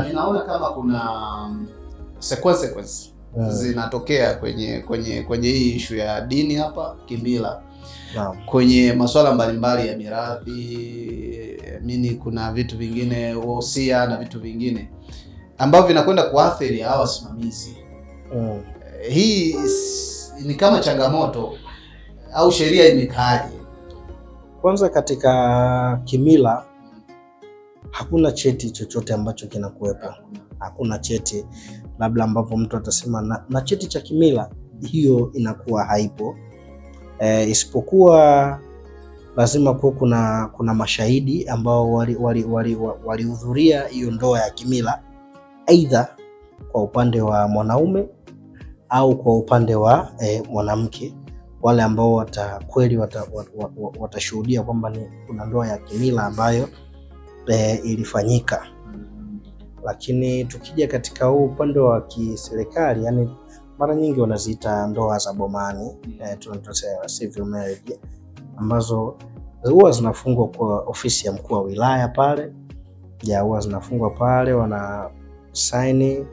Ninaona kama kuna consequence zinatokea kwenye hii issue ya dini hapa kimila. Kwenye masuala mbalimbali ya mirathi, kuna vitu vingine wosia na vitu vingine ambavyo vinakwenda kuathiri hawa wasimamizi. Hii ni kama changamoto au sheria imekaaje? Kwanza katika kimila hakuna cheti chochote ambacho kinakuwepo. Hakuna cheti labda ambapo mtu atasema na cheti cha kimila, hiyo inakuwa haipo. Isipokuwa lazima kuwa kuna mashahidi ambao walihudhuria hiyo ndoa ya kimila, aidha kwa upande wa mwanaume au kwa upande wa mwanamke, wale ambao watashuhudia kwamba kuna ndoa ya kimila ambayo ilifanyika. Lakini tukija katika huu upande wa kiserikali, yani mara nyingi wanaziita ndoa za bomani, tunasema civil marriage, ambazo huwa zinafungwa kwa ofisi ya mkuu wa wilaya pale. Huwa zinafungwa pale, wana sign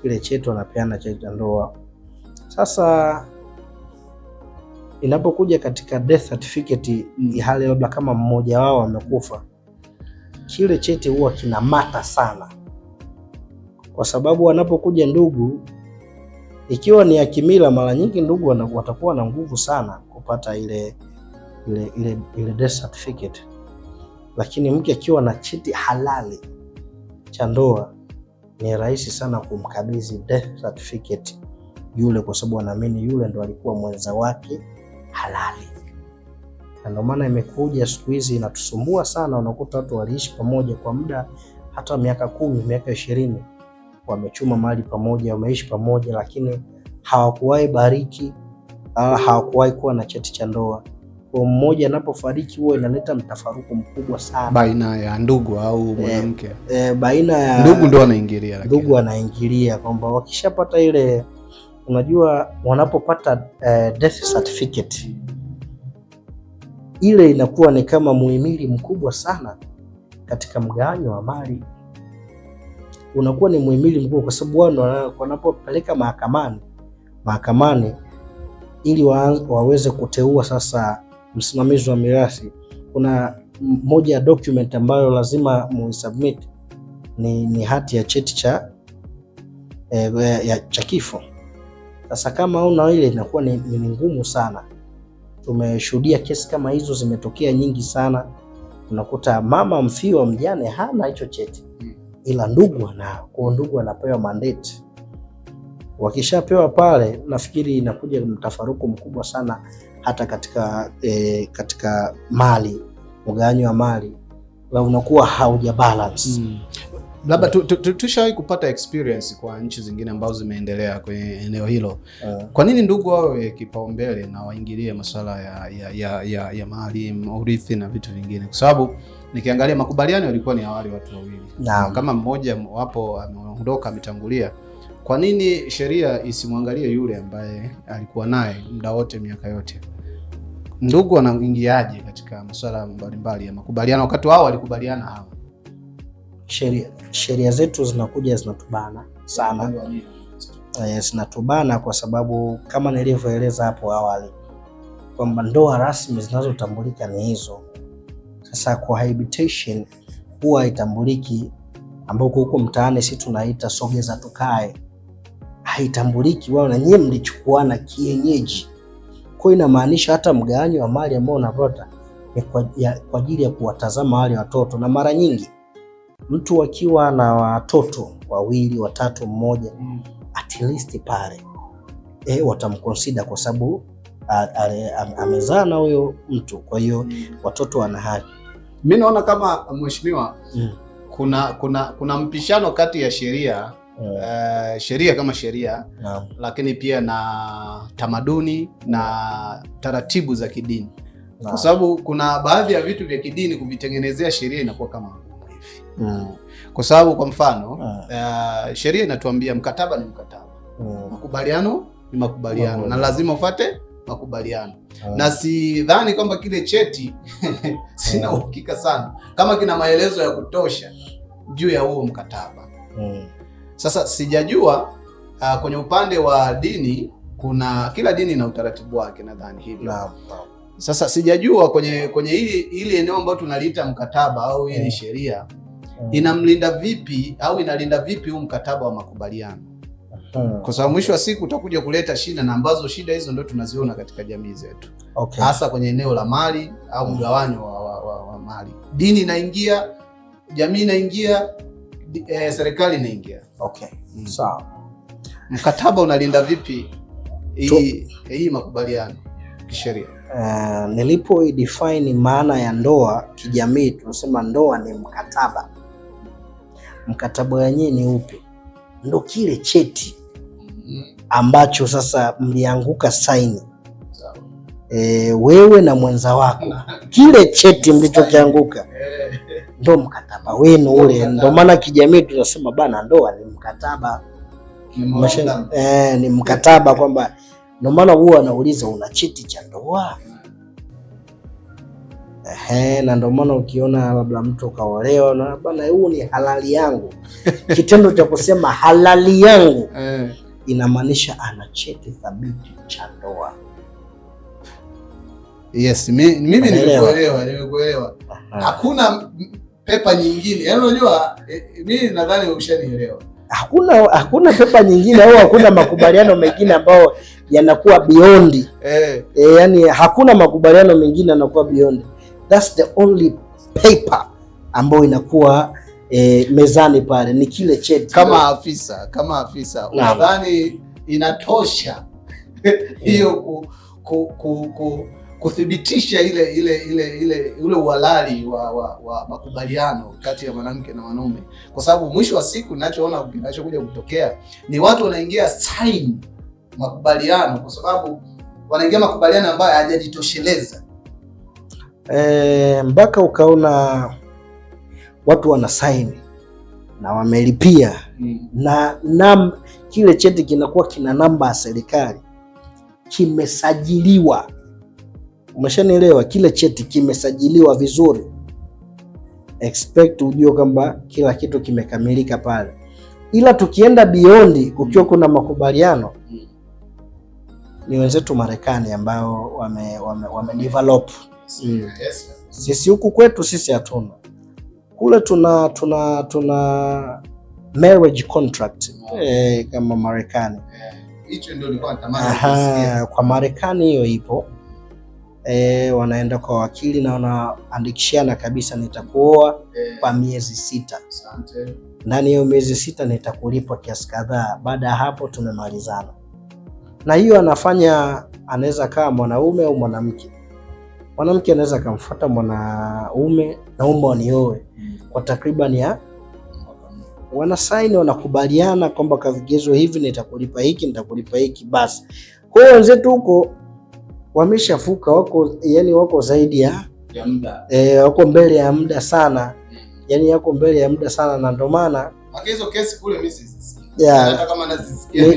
kile cheti, wanapeana cheti cha ndoa. Sasa inapokuja katika death certificate, hali labda kama mmoja wao amekufa, kile cheti huwa kinamata sana, kwa sababu wanapokuja ndugu, ikiwa ni ya kimila, mara nyingi ndugu watakuwa na nguvu sana kupata ile death certificate. Lakini mke akiwa na cheti halali cha ndoa, ni rahisi sana kumkabidhi death certificate yule, kwa sababu anaamini yule ndo alikuwa mwenza wake halali. Na ndio maana imekuja siku hizi inatusumbua sana, unakuta watu waliishi pamoja kwa muda hata miaka 10, miaka 20, wamechuma mali pamoja, wameishi pamoja, lakini hawakuwahi bariki au hawakuwahi kuwa na cheti cha ndoa. Kwa mmoja anapofariki, huwa inaleta mtafaruku mkubwa sana baina ya ndugu au mwanamke. Baina ya ndugu ndo anaingilia, lakini ndugu anaingilia kwamba wakishapata ile, unajua wanapopata death certificate ile inakuwa ni kama muhimili mkubwa sana katika mgawanyo wa mali. Unakuwa ni muhimili mkubwa kwa sababu wao wanapopeleka mahakamani ili waweze kuteua sasa msimamizi wa mirathi, kuna moja ya document ambayo lazima muisubmit, ni hati ya cheti cha kifo. Sasa kama una ile, inakuwa ni ngumu sana. Tumeshuhudia kesi kama hizo zimetokea nyingi sana. Unakuta mama mfiwa mjane hana hicho cheti, ila ndugu anao. Kwa ndugu anapewa mandate. Wakishapewa pale, nafikiri inakuja mtafaruku mkubwa sana hata katika mali, mgawanyo wa mali, na unakuwa hauja balance. Labda tushawahi kupata experience kwa nchi zingine ambazo zimeendelea kwenye eneo hilo. Kwa nini ndugu wawe kipaumbele na waingilie masuala ya mali, urithi na vitu vingine? Kwa sababu nikiangalia makubaliano yalikuwa ni awali watu wawili. Kama mmoja wapo ameondoka, ametangulia, kwa nini sheria isimwangalie yule ambaye alikuwa naye muda wote, miaka yote? Ndugu wanaingiaje katika masuala mbalimbali ya makubaliano wakati wao walikubaliana hawa? Sheria zetu zinakuja zinatubana sana. Zinatubana kwa sababu kama nilivyoeleza hapo awali kwamba ndoa rasmi zinazotambulika ni hizo. Sasa cohabitation huwa haitambuliki, ambako huko mtaani sisi tunaita sogeza tukae, haitambuliki. Wao na nyinyi mlichukuana kienyeji. Kwa inamaanisha hata mgawanyo wa mali ambao unapata ni kwa ajili ya kuwatazama wale watoto, na mara nyingi mtu akiwa na watoto 2, 3, mmoja, at least pale watamconsider kwa sababu amezaa na huyo mtu. Kwa hiyo watoto wana haki. Mimi naona kama mheshimiwa, kuna mpishano kati ya sheria sheria kama sheria, lakini pia na tamaduni na taratibu za kidini, kwa sababu kuna baadhi ya vitu vya kidini kuvitengenezea sheria inakuwa kama kwa sababu kwa mfano sheria inatuambia mkataba ni mkataba, makubaliano ni makubaliano, na lazima ufuate makubaliano. Na sidhani kwamba kile cheti sina uhakika sana kama kina maelezo ya kutosha juu ya huo mkataba. Sasa sijajua kwenye upande wa dini kila dini na utaratibu wake, nadhani hivyo. Sasa sijajua kwenye hili eneo ambalo tunaliita mkataba au hili sheria inamlinda vipi au inalinda vipi huu mkataba wa makubaliano, kwa sababu mwisho wa siku utakuja kuleta shida, na ambazo shida hizo ndio tunaziona katika jamii zetu, hasa kwenye eneo la mali au mgawanyo wa mali. Dini inaingia, jamii inaingia, serikali inaingia. Sawa. Mkataba unalinda vipi hii makubaliano kisheria? Nilipo define maana ya ndoa kijamii, tunasema ndoa ni mkataba. Mkataba wenyewe ni upi? Ndo kile cheti ambacho sasa mlianguka saini wewe na mwenza wako, kile cheti mlichokianguka ndo mkataba wenu ule. Ndo maana kijamii tunasema bana, ndoa ni mkataba. Ni mkataba, kwamba ndo maana huwa anauliza una cheti cha ndoa? Na ndo maana ukiona labda mtu kaolewa na bana, huu ni halali yangu. Kitendo cha kusema halali yangu inamaanisha ana cheti thabiti cha ndoa. Yes, mimi nimekuelewa. Hakuna pepa nyingine. Yaani unajua mimi nadhani ushanielewa. Hakuna pepa nyingine au hakuna makubaliano mengine ambayo yanakuwa beyond. Yani hakuna makubaliano mengine yanakuwa beyond. That's the only paper ambayo inakuwa mezani pale, ni kile cheti. Kama afisa unadhani inatosha hiyo kuthibitisha ule uhalali wa makubaliano kati ya mwanamke na mwanaume? Kwa sababu mwisho wa siku ninachoona kinachokuja kutokea ni watu wanaingia sign makubaliano kwa sababu wanaingia makubaliano ambayo hayajajitosheleza. Mpaka ukaona watu wana sign na wamelipia na kile cheti kinakuwa kina namba ya serikali, kimesajiliwa. Umeshanielewa? Kile cheti kimesajiliwa vizuri, expect ujue kwamba kila kitu kimekamilika pale. Ila tukienda beyond, kukiwa kuna makubaliano, ni wenzetu Marekani ambao wame develop. Sisi huku kwetu sisi hatuna. Kule tuna marriage contract kama Marekani. Hicho ndio nilikuwa natamani. Kwa Marekani hiyo ipo. Wanaenda kwa wakili na wanaandikishana kabisa, nitakuoa kwa miezi 6. Asante. Ndani ya miezi 6 nitakulipa kiasi kadhaa. Baada ya hapo tumemalizana. Na hiyo anaweza kama mwanaume au mwanamke. Mwanamke anaweza kumfuata mwanaume na wanioe kwa takriban ya wanasaini, wanakubaliana kwamba kwa vigezo hivi nitakulipa hiki basi. Kwa hiyo wenzetu huko wameshafuka, wako zaidi ya muda. Wako mbele ya muda sana. Yani yako mbele ya muda sana, na ndio maana hizo kesi kule mimi sizisikia. Hata kama nazisikia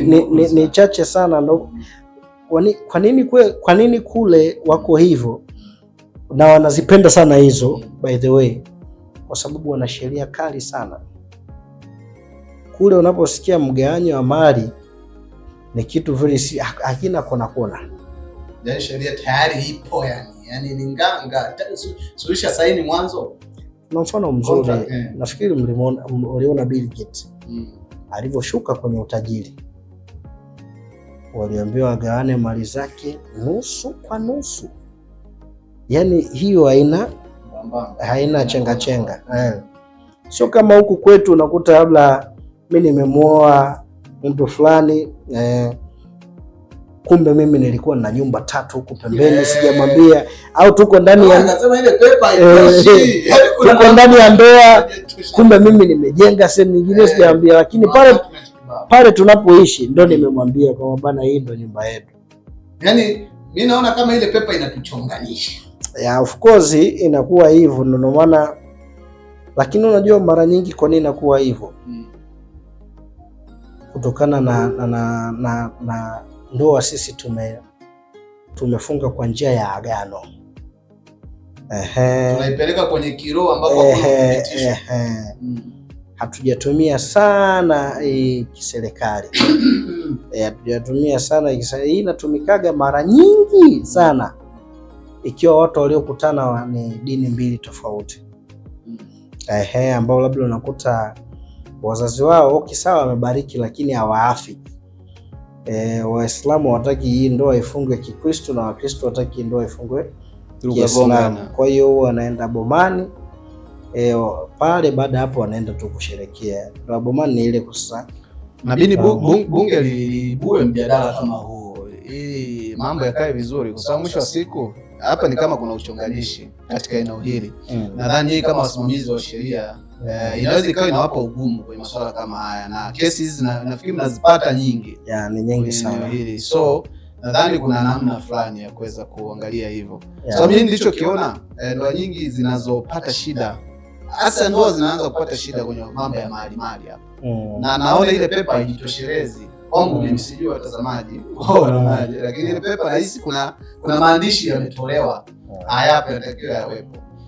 ni chache sana. Ndo kwa nini kule wako hivyo na wanazipenda sana hizo, by the way, kwa sababu wana sheria kali sana. Kule unaposikia mgawanyo wa mali ni kitu hakina kona. Yaani sheria tayari ipo, yani ni nganga. Sulisha saini mwanzo. Na mfano mzuri, nafikiri mliona Bill Gates alivyoshuka kwenye utajiri. Waliambiwa agawane mali zake nusu kwa nusu. Yani hiyo haina chenga. Sio kama huku kwetu unakuta labda mimi nimemuoa mtu fulani, kumbe mimi nilikuwa na nyumba 3 huku pembeni, sijamwambia, au tuko ndani ya tuko ndani ya ndoa, kumbe mimi nimejenga sehemu nyingine sijamwambia, lakini pale tunapoishi ndo nimemwambia kwamba bana, hii ndo nyumba yetu. Yani mimi naona kama ile pepa inatuchonganisha. Of course inakuwa hivyo, ndio maana. Lakini unajua mara nyingi kwa nini inakuwa hivyo? Kutokana na ndoa sisi tumefunga kwa njia ya agano. Tunaipeleka kwenye kiroho ambapo hatujatumia sana kiserikali. Hatujatumia sana kiserikali. Hii inatumikaga mara nyingi sana ikiwa watu waliokutana ni dini mbili tofauti. Ambao labda unakuta wazazi wao sawa wamebariki lakini hawaafi. Waislamu hawataki hii ndoa ifungwe Kikristo na Wakristo hawataki ndoa ifungwe Kiislamu. Kwa hiyo wanaenda bomani pale, baada hapo wanaenda tu kusherehekea. Ndoa bomani ni ile kusa. Nabidi bunge liibue mjadala kama huu ili mambo yakae vizuri, kwa sababu mwisho wa siku hapa ni kama kuna uchonganishi katika eneo hili. Nadhani hii kama wasimamizi wa sheria inaweza ikawa inawapa ugumu kwenye masuala kama haya, na kesi hizi nafikiri mnazipata nyingi. Ni nyingi sana hili. So nadhani kuna namna fulani ya kuweza kuangalia hivyo. So mimi nilichokiona ndoa nyingi zinazopata shida, hasa ndoa zinaanza kupata shida kwenye mambo ya mali hapa. Na naona ile pepa haijitoshelezi. Kwangu mimi sijui watazamaji wanaonaje, lakini ile pepa nahisi kuna maandishi yametolewa hayapo yanatakiwa yawepo.